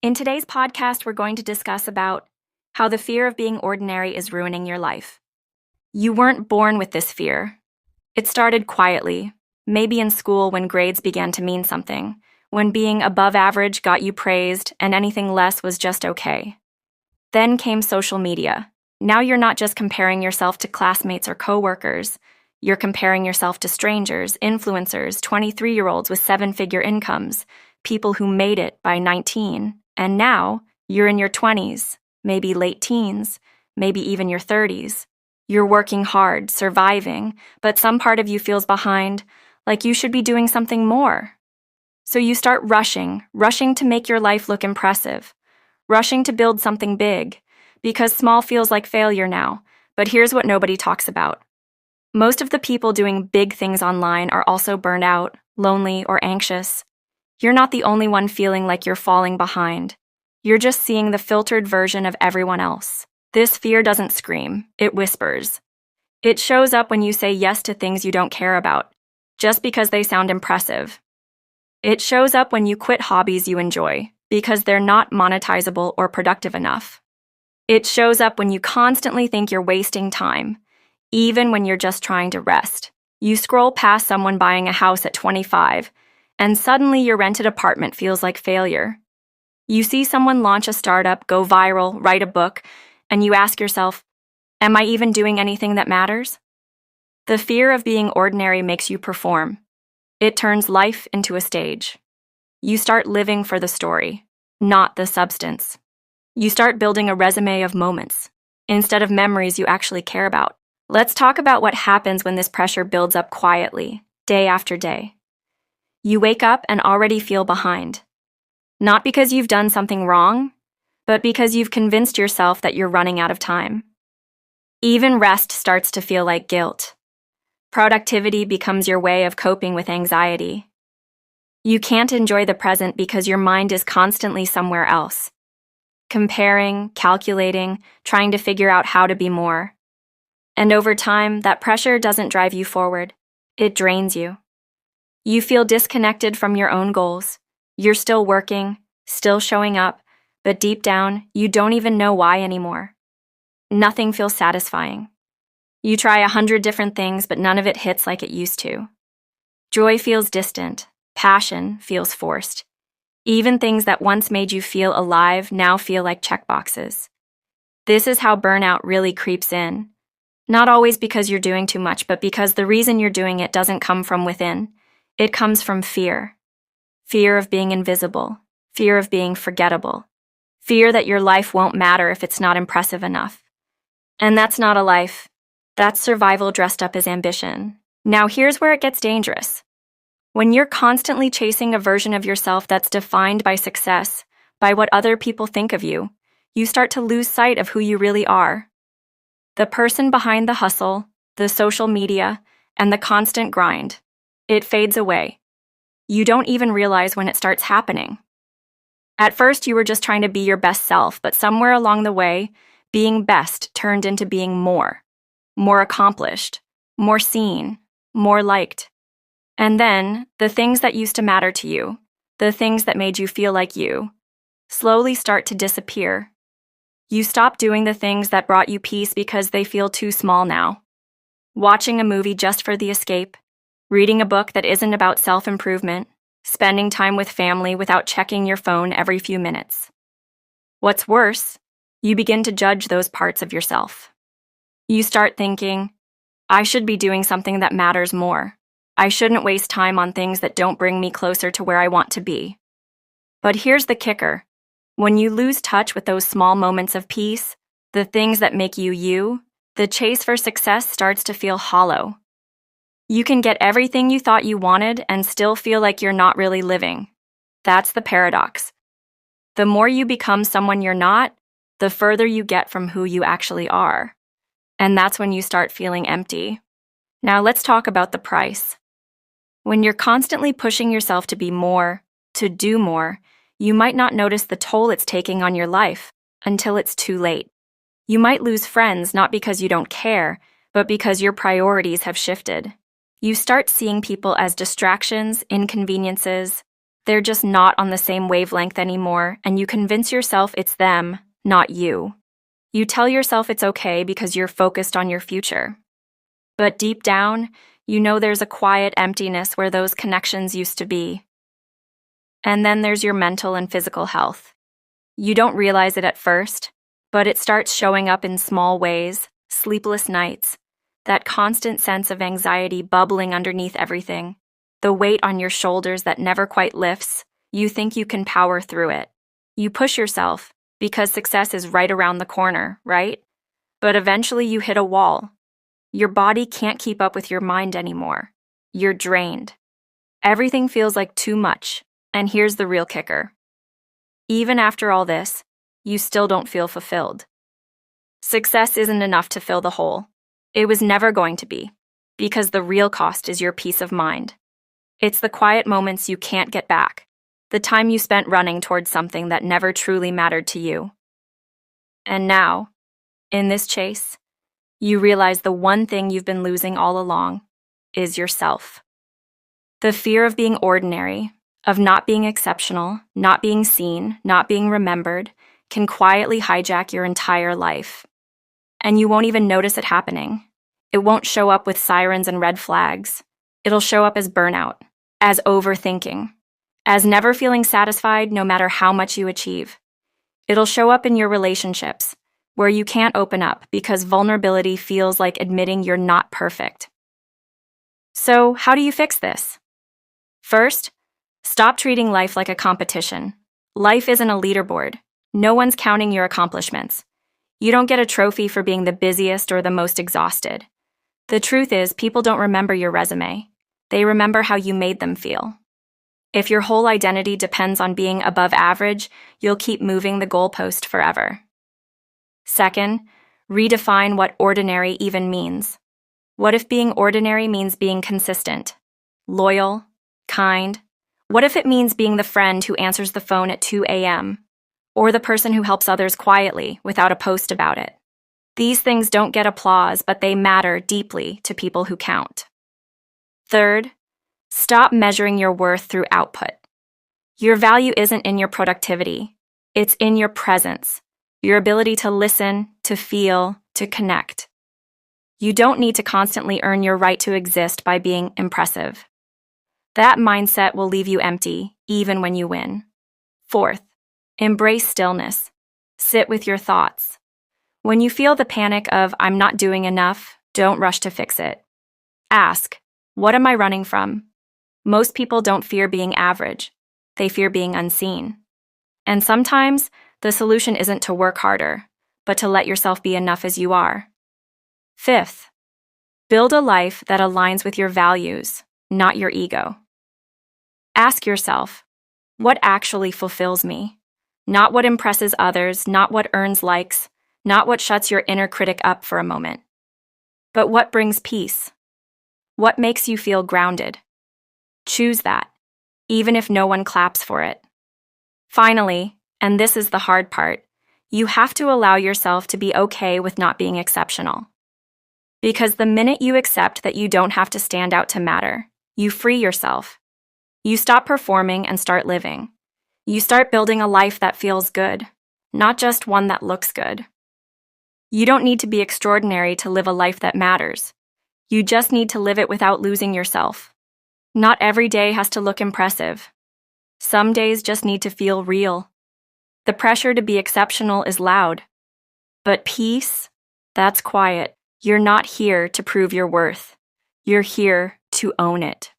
In today's podcast, we're going to discuss about how the fear of being ordinary is ruining your life. You weren't born with this fear. It started quietly, maybe in school when grades began to mean something, when being above average got you praised and anything less was just okay. Then came social media. Now you're not just comparing yourself to classmates or coworkers. You're comparing yourself to strangers, influencers, 23-year-olds with 7-figure incomes, people who made it by 19. And now you're in your 20s, maybe late teens, maybe even your 30s. You're working hard, surviving, but some part of you feels behind, like you should be doing something more. So you start rushing to make your life look impressive, rushing to build something big, because small feels like failure now. But here's what nobody talks about. Most of the people doing big things online are also burned out, lonely, or anxious. You're not the only one feeling like you're falling behind. You're just seeing the filtered version of everyone else. This fear doesn't scream, it whispers. It shows up when you say yes to things you don't care about, just because they sound impressive. It shows up when you quit hobbies you enjoy, because they're not monetizable or productive enough. It shows up when you constantly think you're wasting time, even when you're just trying to rest. You scroll past someone buying a house at 25, and suddenly your rented apartment feels like failure. You see someone launch a startup, go viral, write a book, and you ask yourself, am I even doing anything that matters? The fear of being ordinary makes you perform. It turns life into a stage. You start living for the story, not the substance. You start building a resume of moments, instead of memories you actually care about. Let's talk about what happens when this pressure builds up quietly, day after day. You wake up and already feel behind. Not because you've done something wrong, but because you've convinced yourself that you're running out of time. Even rest starts to feel like guilt. Productivity becomes your way of coping with anxiety. You can't enjoy the present because your mind is constantly somewhere else. Comparing, calculating, trying to figure out how to be more. And over time, that pressure doesn't drive you forward. It drains you. You feel disconnected from your own goals. You're still working, still showing up, but deep down, you don't even know why anymore. Nothing feels satisfying. You try 100 different things, but none of it hits like it used to. Joy feels distant. Passion feels forced. Even things that once made you feel alive now feel like checkboxes. This is how burnout really creeps in. Not always because you're doing too much, but because the reason you're doing it doesn't come from within. It comes from fear. Fear of being invisible. Fear of being forgettable. Fear that your life won't matter if it's not impressive enough. And that's not a life. That's survival dressed up as ambition. Now here's where it gets dangerous. When you're constantly chasing a version of yourself that's defined by success, by what other people think of you, you start to lose sight of who you really are. The person behind the hustle, the social media, and the constant grind. It fades away. You don't even realize when it starts happening. At first, you were just trying to be your best self, but somewhere along the way, being best turned into being more accomplished, more seen, more liked. And then, the things that used to matter to you, the things that made you feel like you, slowly start to disappear. You stop doing the things that brought you peace because they feel too small now. Watching a movie just for the escape, reading a book that isn't about self-improvement, spending time with family without checking your phone every few minutes. What's worse, you begin to judge those parts of yourself. You start thinking, I should be doing something that matters more. I shouldn't waste time on things that don't bring me closer to where I want to be. But here's the kicker. When you lose touch with those small moments of peace, the things that make you you, the chase for success starts to feel hollow. You can get everything you thought you wanted and still feel like you're not really living. That's the paradox. The more you become someone you're not, the further you get from who you actually are. And that's when you start feeling empty. Now let's talk about the price. When you're constantly pushing yourself to be more, to do more, you might not notice the toll it's taking on your life until it's too late. You might lose friends not because you don't care, but because your priorities have shifted. You start seeing people as distractions, inconveniences, They're just not on the same wavelength anymore, and you convince yourself it's them, not you. You tell yourself it's okay because you're focused on your future. But deep down, you know there's a quiet emptiness where those connections used to be. And then there's your mental and physical health. You don't realize it at first, but it starts showing up in small ways: sleepless nights, that constant sense of anxiety bubbling underneath everything, the weight on your shoulders that never quite lifts. You think you can power through it. You push yourself because success is right around the corner, right? But eventually you hit a wall. Your body can't keep up with your mind anymore. You're drained. Everything feels like too much. And here's the real kicker. Even after all this, you still don't feel fulfilled. Success isn't enough to fill the hole. It was never going to be, because the real cost is your peace of mind. It's the quiet moments you can't get back, the time you spent running towards something that never truly mattered to you. And now, in this chase, you realize the one thing you've been losing all along is yourself. The fear of being ordinary, of not being exceptional, not being seen, not being remembered, can quietly hijack your entire life. And you won't even notice it happening. It won't show up with sirens and red flags. It'll show up as burnout, as overthinking, as never feeling satisfied no matter how much you achieve. It'll show up in your relationships, where you can't open up because vulnerability feels like admitting you're not perfect. So, how do you fix this? First, stop treating life like a competition. Life isn't a leaderboard. No one's counting your accomplishments. You don't get a trophy for being the busiest or the most exhausted. The truth is, people don't remember your resume. They remember how you made them feel. If your whole identity depends on being above average, you'll keep moving the goalpost forever. Second, redefine what ordinary even means. What if being ordinary means being consistent, loyal, kind? What if it means being the friend who answers the phone at 2 a.m., or the person who helps others quietly without a post about it? These things don't get applause, but they matter deeply to people who count. Third, stop measuring your worth through output. Your value isn't in your productivity. It's in your presence, your ability to listen, to feel, to connect. You don't need to constantly earn your right to exist by being impressive. That mindset will leave you empty, even when you win. Fourth, embrace stillness. Sit with your thoughts. When you feel the panic of, "I'm not doing enough," don't rush to fix it. Ask, what am I running from? Most people don't fear being average. They fear being unseen. And sometimes, the solution isn't to work harder, but to let yourself be enough as you are. Fifth, build a life that aligns with your values, not your ego. Ask yourself, what actually fulfills me? Not what impresses others, not what earns likes, not what shuts your inner critic up for a moment. But what brings peace? What makes you feel grounded? Choose that, even if no one claps for it. Finally, and this is the hard part, you have to allow yourself to be okay with not being exceptional. Because the minute you accept that you don't have to stand out to matter, you free yourself. You stop performing and start living. You start building a life that feels good, not just one that looks good. You don't need to be extraordinary to live a life that matters. You just need to live it without losing yourself. Not every day has to look impressive. Some days just need to feel real. The pressure to be exceptional is loud. But peace, that's quiet. You're not here to prove your worth. You're here to own it.